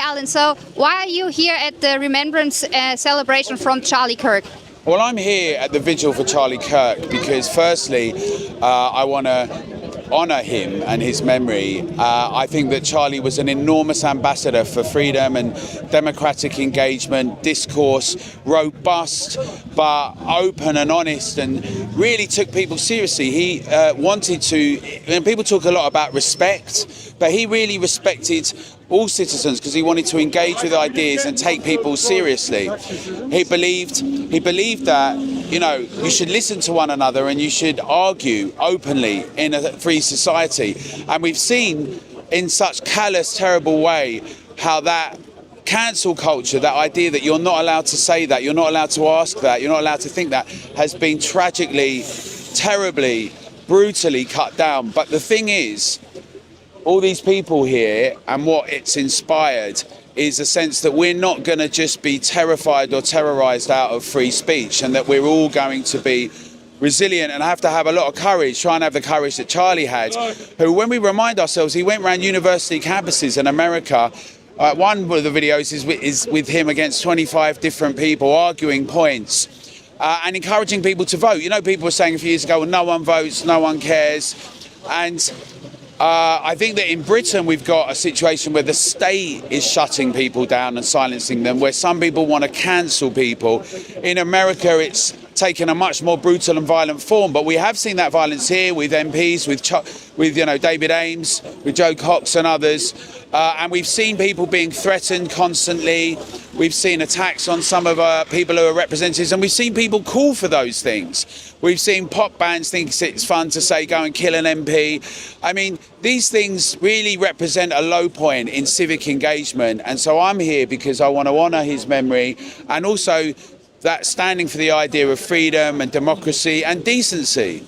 Alan. So why are you here at the remembrance celebration from Charlie Kirk? Well, I'm here at the vigil for Charlie Kirk because firstly, I want to honour him and his memory. I think that Charlie was an enormous ambassador for freedom and democratic engagement, discourse, robust but open and honest, and really took people seriously. He wanted to, and people talk a lot about respect, but he really respected all citizens because he wanted to engage with ideas and take people seriously. He believed that, you know, you should listen to one another and you should argue openly in a free society. And we've seen in such callous, terrible way how that cancel culture, that idea that you're not allowed to say that, you're not allowed to ask that, you're not allowed to think that, has been tragically, terribly, brutally cut down. But the thing is, all these people here and what it's inspired is a sense that we're not going to just be terrified or terrorised out of free speech, and that we're all going to be resilient and have to have a lot of courage, try and have the courage that Charlie had, who, when we remind ourselves, he went around university campuses in America. One of the videos is with him against 25 different people arguing points and encouraging people to vote. You know, people were saying a few years ago, well, no one votes, no one cares. And I think that in Britain we've got a situation where the state is shutting people down and silencing them, where some people want to cancel people. In America it's taken a much more brutal and violent form, but we have seen that violence here with MPs, with you know, David Ames, with Joe Cox and others, and we've seen people being threatened constantly. We've seen attacks on some of our people who are representatives, and we've seen people call for those things. We've seen pop bands think it's fun to say go and kill an MP. I mean, these things really represent a low point in civic engagement, and so I'm here because I want to honour his memory, and also that standing for the idea of freedom and democracy and decency.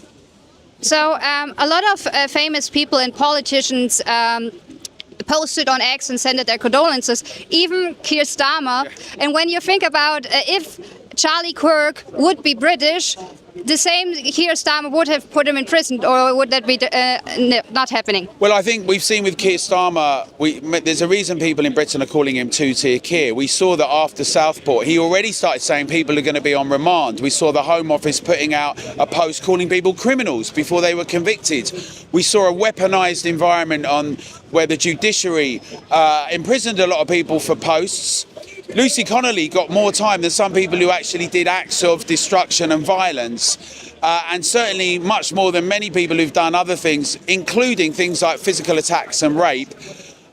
So a lot of famous people and politicians posted on X and sent their condolences, even Keir Starmer. And when you think about if Charlie Kirk would be British, the same Keir Starmer would have put him in prison, or would that be not happening? Well, I think we've seen with Keir Starmer, there's a reason people in Britain are calling him two-tier Keir. We saw that after Southport, he already started saying people are going to be on remand. We saw the Home Office putting out a post calling people criminals before they were convicted. We saw a weaponised environment where the judiciary imprisoned a lot of people for posts. Lucy Connolly got more time than some people who actually did acts of destruction and violence, and certainly much more than many people who've done other things, including things like physical attacks and rape.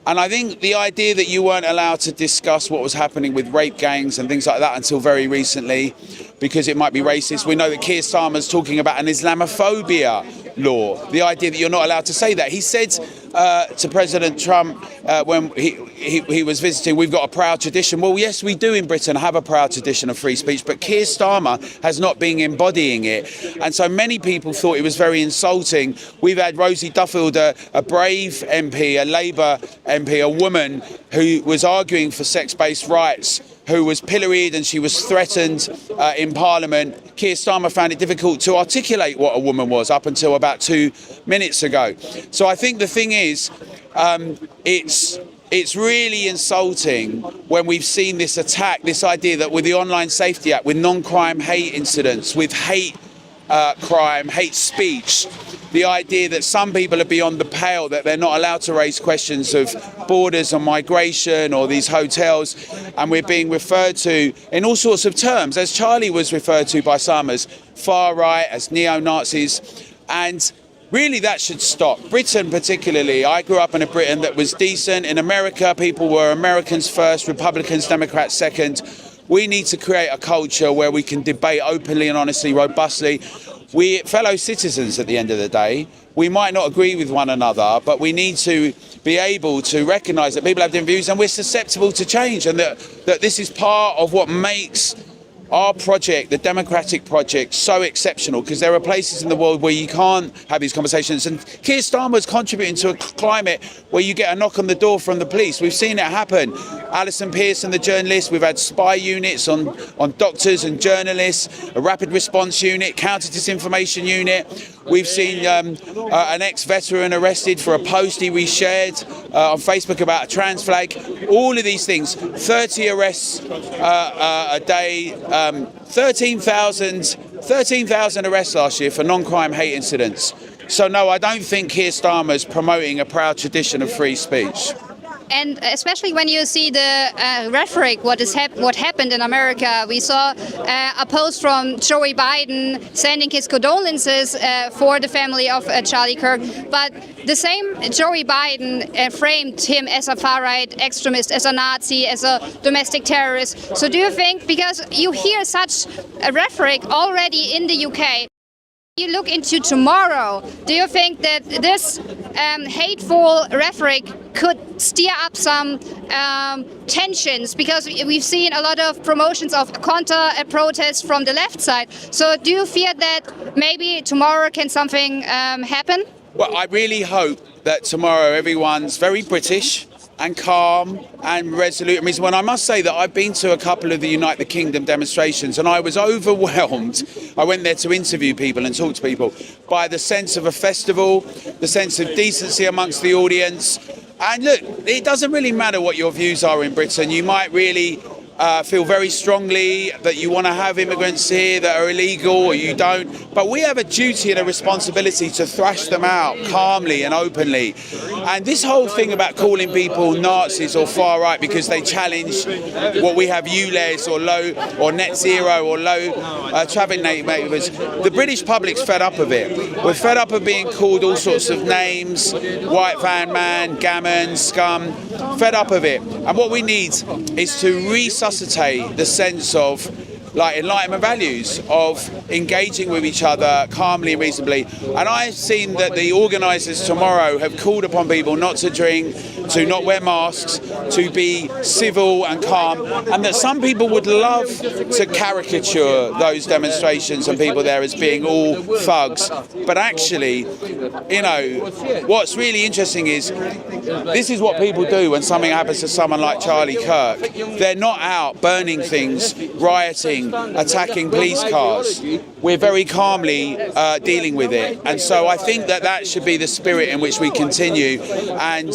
And I think the idea that you weren't allowed to discuss what was happening with rape gangs and things like that until very recently, because it might be racist. We know that Keir Starmer's talking about an Islamophobia law, the idea that you're not allowed to say that. He said to President Trump when he was visiting, we've got a proud tradition. Well, yes, we do in Britain have a proud tradition of free speech, but Keir Starmer has not been embodying it. And so many people thought it was very insulting. We've had Rosie Duffield, a brave MP, a Labour MP, a woman who was arguing for sex-based rights, who was pilloried and she was threatened in Parliament. Keir Starmer found it difficult to articulate what a woman was up until about 2 minutes ago. So I think the thing is, it's really insulting when we've seen this attack, this idea that with the Online Safety Act, with non-crime hate incidents, with hate crime, hate speech, the idea that some people are beyond the pale, that they're not allowed to raise questions of borders and migration or these hotels, and we're being referred to in all sorts of terms, as Charlie was referred to by some as far right, as neo-Nazis, and really that should stop. Britain particularly, I grew up in a Britain that was decent. In America, people were Americans first, Republicans, Democrats second. We need to create a culture where we can debate openly and honestly, robustly. We, fellow citizens at the end of the day, we might not agree with one another, but we need to be able to recognise that people have different views and we're susceptible to change, and that this is part of what makes our project, the democratic project, so exceptional, because there are places in the world where you can't have these conversations. And Keir Starmer is contributing to a climate where you get a knock on the door from the police. We've seen it happen. Alison Pearson, the journalist. We've had spy units on doctors and journalists, a rapid response unit, counter-disinformation unit. We've seen an ex-veteran arrested for a post he reshared on Facebook about a trans flag. All of these things, 30 arrests a day, 13,000 arrests last year for non-crime hate incidents. So no, I don't think Keir Starmer's promoting a proud tradition of free speech. And especially when you see the rhetoric, what happened in America. We saw a post from Joe Biden sending his condolences for the family of Charlie Kirk. But the same Joe Biden framed him as a far-right extremist, as a Nazi, as a domestic terrorist. So do you think, because you hear such a rhetoric already in the UK, you look into tomorrow, do you think that this hateful rhetoric could stir up some tensions? Because we've seen a lot of promotions of counter-protests from the left side. So do you fear that maybe tomorrow can something happen? Well, I really hope that tomorrow everyone's very British and calm and resolute. When I must say that I've been to a couple of the Unite the Kingdom demonstrations and I was overwhelmed. I went there to interview people and talk to people by the sense of a festival, the sense of decency amongst the audience. And look, it doesn't really matter what your views are in Britain. You might really feel very strongly that you want to have immigrants here that are illegal, or you don't. But we have a duty and a responsibility to thrash them out calmly and openly. And this whole thing about calling people Nazis or far right because they challenge what we have ULEZ or low or net zero or low traffic neighbours, the British public's fed up of it. We're fed up of being called all sorts of names, white van man, gammon, scum, fed up of it. And what we need is to resuscitate the sense of Enlightenment values of engaging with each other calmly and reasonably. And I've seen that the organisers tomorrow have called upon people not to drink, to not wear masks, to be civil and calm, and that some people would love to caricature those demonstrations and people there as being all thugs. But actually, what's really interesting is this is what people do when something happens to someone like Charlie Kirk. They're not out burning things, rioting, attacking police cars. We're very calmly dealing with it. And so I think that should be the spirit in which we continue and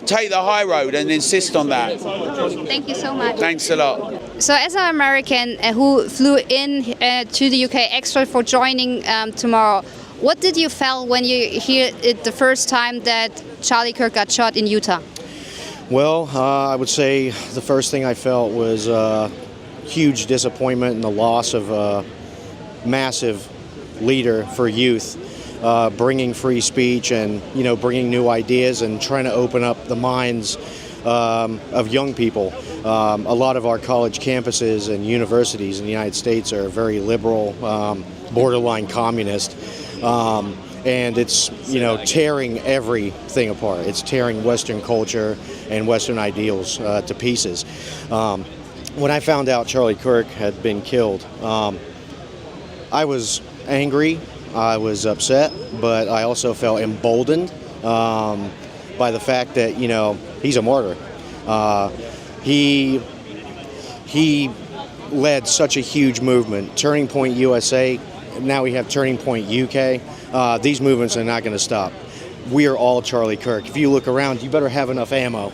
take the high road and insist on that. Thank you so much. Thanks a lot. So as an American who flew in to the UK extra for joining tomorrow, what did you feel when you hear it the first time that Charlie Kirk got shot in Utah? Well, I would say the first thing I felt was huge disappointment and the loss of a massive leader for youth, bringing free speech and bringing new ideas and trying to open up the minds of young people. A lot of our college campuses and universities in the United States are very liberal, borderline communist. And it's tearing everything apart. It's tearing Western culture and Western ideals to pieces. When I found out Charlie Kirk had been killed, I was angry, I was upset, but I also felt emboldened by the fact that he's a martyr. He led such a huge movement. Turning Point USA. Now we have Turning Point UK. These movements are not going to stop. We are all Charlie Kirk. If you look around, you better have enough ammo.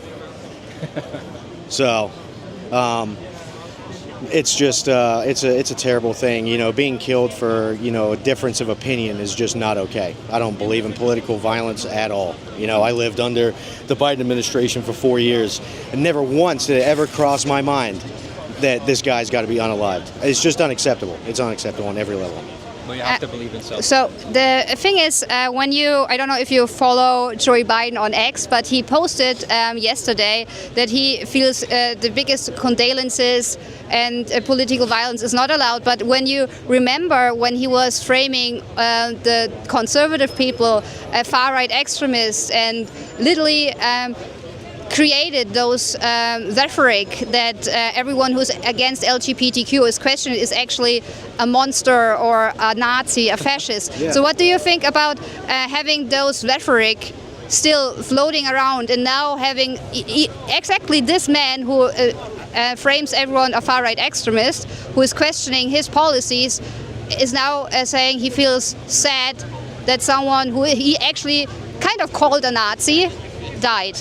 So, it's just it's a terrible thing. Being killed for a difference of opinion is just not okay. I don't believe in political violence at all. I lived under the Biden administration for 4 years, and never once did it ever cross my mind that this guy's got to be unalived. It's just unacceptable. It's unacceptable on every level. Well, you have to believe in self. So the thing is, when I don't know if you follow Joe Biden on X, but he posted yesterday that he feels the biggest condolences and political violence is not allowed. But when you remember when he was framing the conservative people, far-right extremists, and literally created those rhetoric that everyone who's against LGBTQ is questioned is actually a monster or a Nazi, a fascist. Yeah. So what do you think about having those rhetoric still floating around, and now having exactly this man who frames everyone a far-right extremist, who is questioning his policies, is now saying he feels sad that someone who he actually kind of called a Nazi died.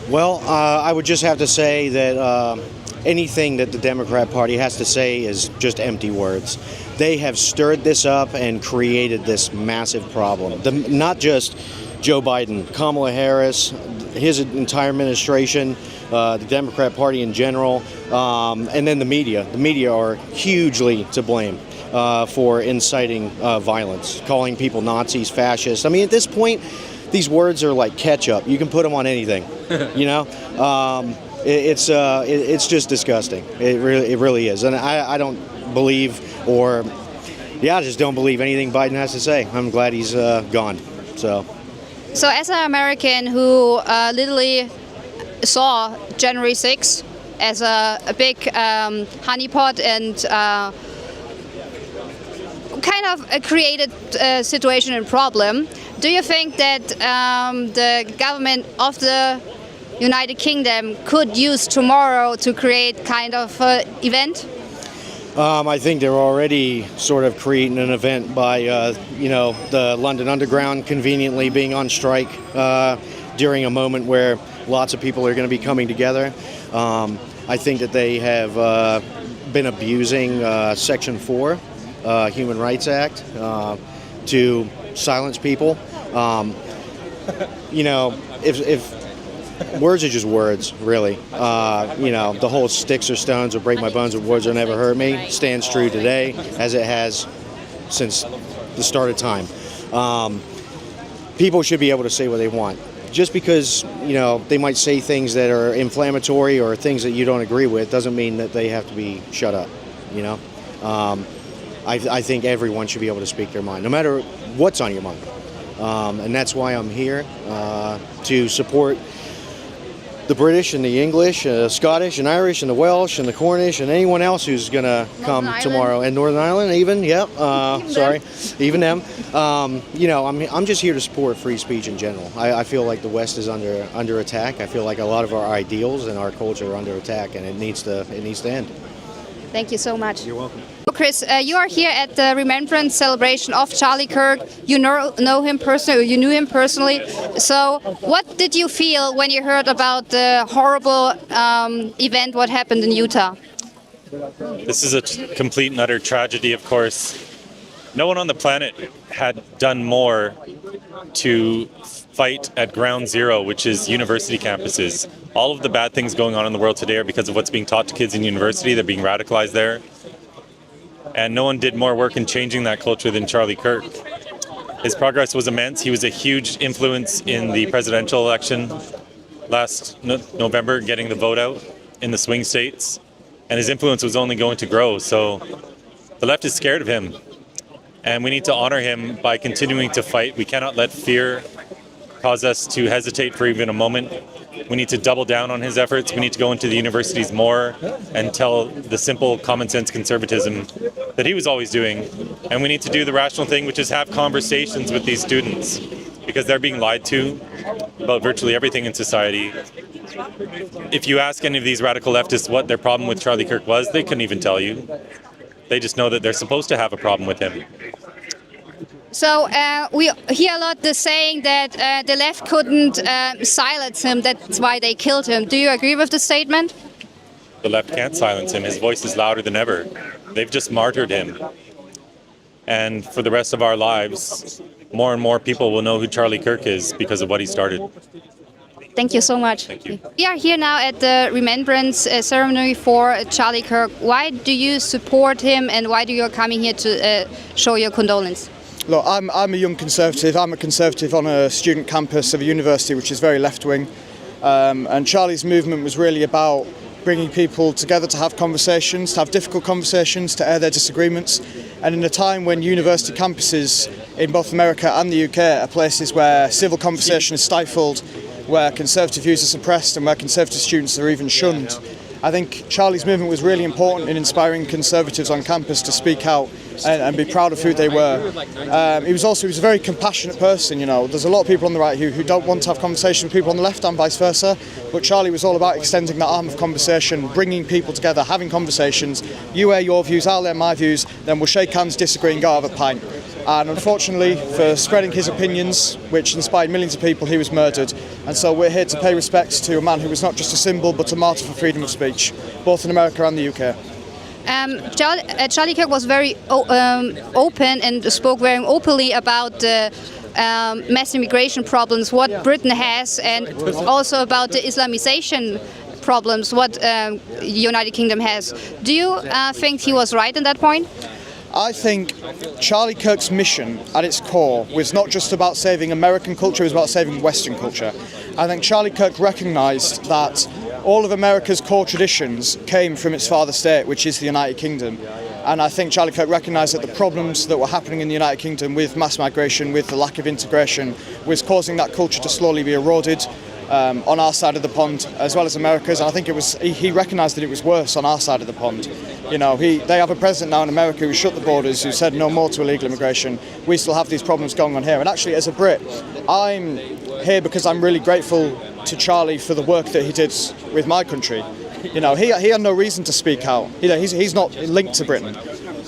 Well, I would just have to say that anything that the Democrat Party has to say is just empty words. They have stirred this up and created this massive problem. Not just Joe Biden, Kamala Harris, his entire administration, the Democrat Party in general, and then the media. The media are hugely to blame for inciting violence, calling people Nazis, fascists. I mean, at this point, these words are like ketchup. You can put them on anything, you know? It's just disgusting. It really is. And I don't believe, I just don't believe anything Biden has to say. I'm glad he's gone. So as an American who literally saw January 6th as a big honeypot and kind of a created situation and problem, do you think that the government of the United Kingdom could use tomorrow to create kind of event? I think they're already sort of creating an event by, the London Underground conveniently being on strike during a moment where lots of people are going to be coming together. I think that they have been abusing Section 4, Human Rights Act, to silence people. If words are just words, really. The whole sticks or stones or break my bones, but words will never hurt me stands true today, as it has since the start of time. People should be able to say what they want. Just because, they might say things that are inflammatory or things that you don't agree with doesn't mean that they have to be shut up, I think everyone should be able to speak their mind, no matter what's on your mind. And that's why I'm here, to support the British and the English, Scottish and Irish and the Welsh and the Cornish and anyone else who's going to come tomorrow. And Northern Ireland even, even them. I'm just here to support free speech in general. I feel like the West is under attack. I feel like a lot of our ideals and our culture are under attack, and it needs to end. Thank you so much. You're welcome. Chris, you are here at the remembrance celebration of Charlie Kirk. You know him personally, you knew him personally. So what did you feel when you heard about the horrible event, what happened in Utah? This is a complete and utter tragedy, of course. No one on the planet had done more to fight at ground zero, which is university campuses. All of the bad things going on in the world today are because of what's being taught to kids in university. They're being radicalized there. And no one did more work in changing that culture than Charlie Kirk. His progress was immense. He was a huge influence in the presidential election last November, getting the vote out in the swing states. And his influence was only going to grow. So the left is scared of him. And we need to honor him by continuing to fight. We cannot let fear cause us to hesitate for even a moment. We need to double down on his efforts. We need to go into the universities more and tell the simple common sense conservatism that he was always doing. And we need to do the rational thing, which is have conversations with these students, because they're being lied to about virtually everything in society. If you ask any of these radical leftists what their problem with Charlie Kirk was, they couldn't even tell you. They just know that they're supposed to have a problem with him. So we hear a lot the saying that the left couldn't silence him, that's why they killed him. Do you agree with the statement? The left can't silence him. His voice is louder than ever. They've just martyred him. And for the rest of our lives, more and more people will know who Charlie Kirk is because of what he started. Thank you so much. Thank you. We are here now at the remembrance ceremony for Charlie Kirk. Why do you support him, and why do you coming here to show your condolence? Look, I'm a young conservative. I'm a conservative on a student campus of a university which is very left-wing. And Charlie's movement was really about bringing people together to have conversations, to have difficult conversations, to air their disagreements. And in a time when university campuses in both America and the UK are places where civil conversation is stifled, where conservative views are suppressed, and where conservative students are even shunned, I think Charlie's movement was really important in inspiring conservatives on campus to speak out and be proud of who they were. He was a very compassionate person. There's a lot of people on the right who don't want to have conversation with people on the left and vice versa, but Charlie was all about extending that arm of conversation, bringing people together, having conversations. You air your views, I'll air my views, then we'll shake hands, disagree and go have a pint. And unfortunately, for spreading his opinions, which inspired millions of people, he was murdered. And so we're here to pay respects to a man who was not just a symbol, but a martyr for freedom of speech, both in America and the UK. Charlie Kirk was very open and spoke very openly about the mass immigration problems, what Britain has, and also about the Islamization problems, what the United Kingdom has. Do you think he was right in that point? I think Charlie Kirk's mission at its core was not just about saving American culture, it was about saving Western culture. I think Charlie Kirk recognised that all of America's core traditions came from its father state, which is the United Kingdom. And I think Charlie Kirk recognised that the problems that were happening in the United Kingdom with mass migration, with the lack of integration, was causing that culture to slowly be eroded. On our side of the pond as well as America's, and I think he recognised that it was worse on our side of the pond. They have a president now in America who shut the borders, who said no more to illegal immigration. We still have these problems going on here, and actually as a Brit, I'm here because I'm really grateful to Charlie for the work that he did with my country. He had no reason to speak out. He's not linked to Britain,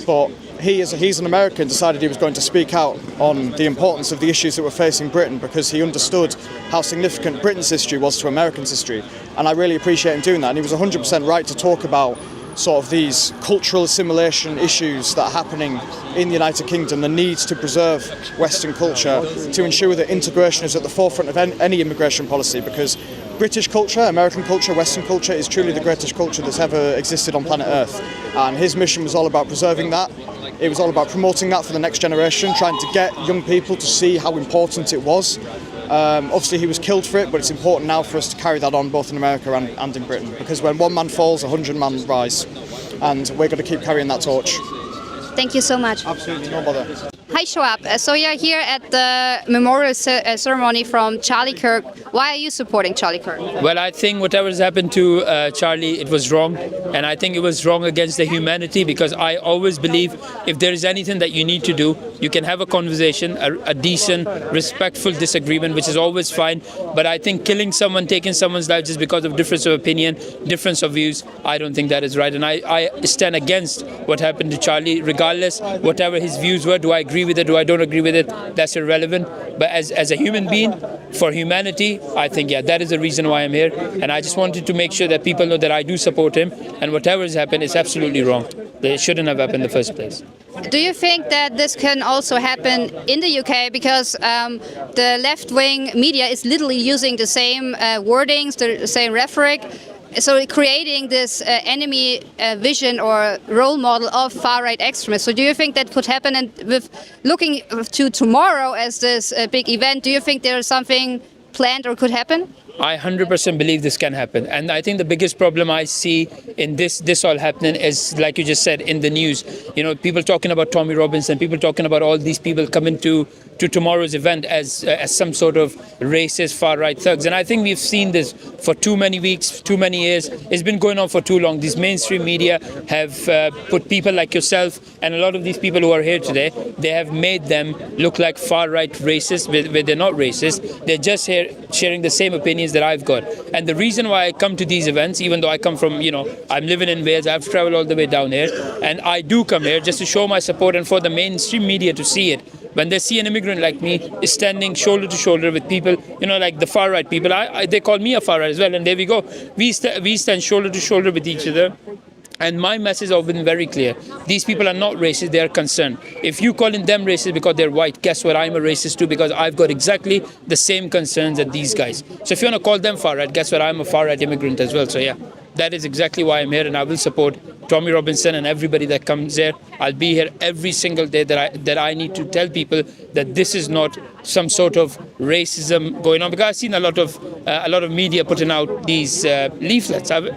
but he's an American, decided he was going to speak out on the importance of the issues that were facing Britain because he understood how significant Britain's history was to Americans' history. And I really appreciate him doing that. And he was 100% right to talk about sort of these cultural assimilation issues that are happening in the United Kingdom, the need to preserve Western culture, to ensure that integration is at the forefront of any immigration policy, because British culture, American culture, Western culture is truly the greatest culture that's ever existed on planet Earth. And his mission was all about preserving that. It was all about promoting that for the next generation, trying to get young people to see how important it was. Obviously he was killed for it, but it's important now for us to carry that on both in America and in Britain, because when one man falls, 100 men rise, and we're going to keep carrying that torch. Thank you so much. Absolutely, no bother. Hi Shoab, so you're here at the memorial ceremony from Charlie Kirk. Why are you supporting Charlie Kirk? Well, I think whatever's happened to Charlie, it was wrong. And I think it was wrong against the humanity, because I always believe if there is anything that you need to do, you can have a conversation, a decent, respectful disagreement, which is always fine. But I think killing someone, taking someone's life just because of difference of opinion, difference of views, I don't think that is right. And I stand against what happened to Charlie, regardless, whatever his views were. Do I agree with it? Do I don't agree with it? That's irrelevant. But as a human being, for humanity, I think, yeah, that is the reason why I'm here. And I just wanted to make sure that people know that I do support him. And whatever has happened is absolutely wrong. It shouldn't have happened in the first place. Do you think that this can also happen in the UK? Because the left-wing media is literally using the same wordings, the same rhetoric. So creating this enemy vision or role model of far-right extremists. So do you think that could happen? And with looking to tomorrow as this big event, do you think there is something planned or could happen? I 100% believe this can happen. And I think the biggest problem I see in this all happening is, like you just said, in the news. People talking about Tommy Robinson, people talking about all these people coming to tomorrow's event as some sort of racist far-right thugs. And I think we've seen this for too many weeks, too many years. It's been going on for too long. These mainstream media have put people like yourself and a lot of these people who are here today, they have made them look like far-right racists, where they're not racist. They're just here sharing the same opinions that I've got. And the reason why I come to these events, even though I come from, I'm living in Wales, I've traveled all the way down here, and I do come here just to show my support and for the mainstream media to see it. When they see an immigrant like me standing shoulder to shoulder with people, like the far right people, they call me a far right as well, and there we go. We stand shoulder to shoulder with each other. And my message has been very clear. These people are not racist, they are concerned. If you calling them racist because they're white, guess what? I'm a racist too, because I've got exactly the same concerns as these guys. So if you want to call them far right, guess what? I'm a far right immigrant as well. So yeah, that is exactly why I'm here, and I will support Tommy Robinson and everybody that comes here. I'll be here every single day that I need to tell people that this is not some sort of racism going on, because I've seen a lot of media putting out these leaflets. I've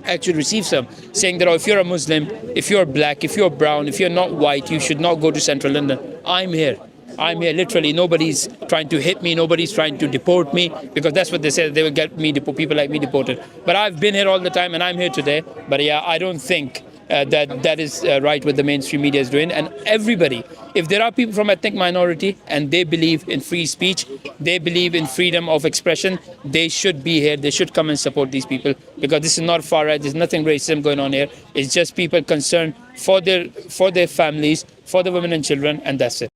actually received some saying that, if you're a Muslim, if you're black, if you're brown, if you're not white, you should not go to central London. I'm here literally. Nobody's trying to hit me, nobody's trying to deport me, because that's what they said, they will get me, people like me deported. But I've been here all the time and I'm here today. But yeah, I don't think that is right what the mainstream media is doing. And everybody, if there are people from ethnic minority and they believe in free speech, they believe in freedom of expression, they should be here. They should come and support these people, because this is not far right. There's nothing racism going on here. It's just people concerned for their families, for the women and children, and that's it.